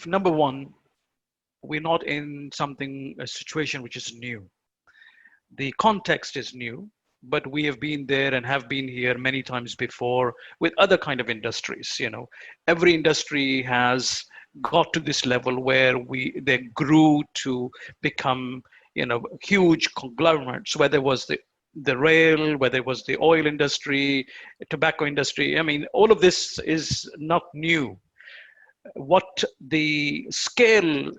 number one, we're not in a situation which is new. The context is new, but we have been there and have been here many times before with other kind of industries. Every industry has got to this level where they grew to become huge conglomerates, whether it was the rail, whether it was the oil industry, tobacco industry. I mean, all of this is not new. What the scale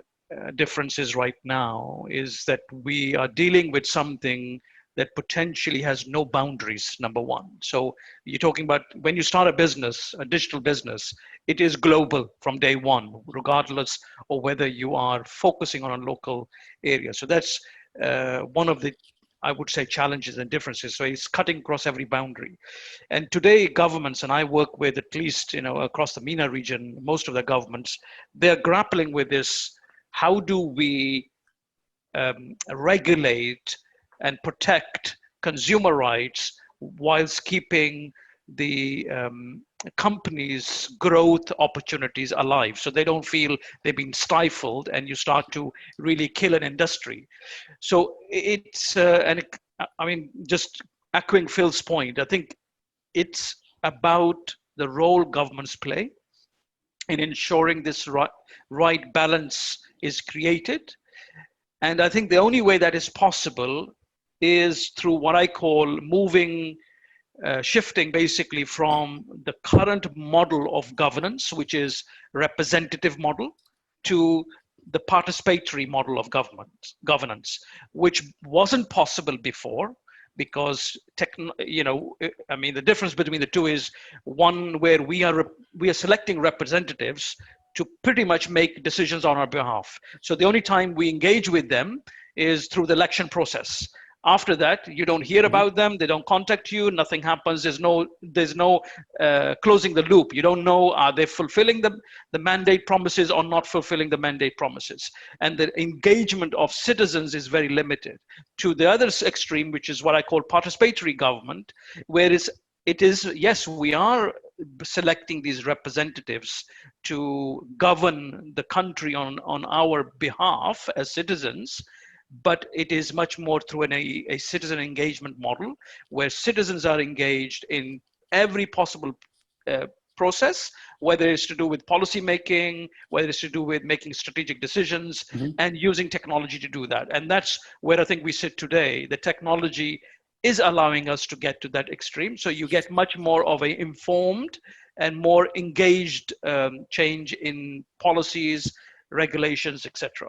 difference is right now is that we are dealing with something that potentially has no boundaries, number one. So you're talking about when you start a business, a digital business, it is global from day one, regardless of whether you are focusing on a local area. So that's one of the, I would say, challenges and differences. So it's cutting across every boundary. And today governments, and I work with at least, across the MENA region, most of the governments, they're grappling with this. How do we regulate and protect consumer rights whilst keeping the companies' growth opportunities alive, so they don't feel they've been stifled and you start to really kill an industry? So it's, I mean, just echoing Phil's point, I think it's about the role governments play in ensuring this right balance is created. And I think the only way that is possible is through what I call shifting basically from the current model of governance, which is representative model, to the participatory model of governance, which wasn't possible before because I mean, the difference between the two is one where we are selecting representatives to pretty much make decisions on our behalf. So the only time we engage with them is through the election process. After that, you don't hear about them. They don't contact you. Nothing happens. There's no closing the loop. You don't know, are they fulfilling the mandate promises or not fulfilling the mandate promises? And the engagement of citizens is very limited. To the other extreme, which is what I call participatory government, where it is, yes, we are selecting these representatives to govern the country on our behalf as citizens, but it is much more through a citizen engagement model where citizens are engaged in every possible process, whether it's to do with policy making, whether it's to do with making strategic decisions, and using technology to do that. And that's where I think we sit today. The technology is allowing us to get to that extreme. So you get much more of a informed and more engaged change in policies, regulations, etc.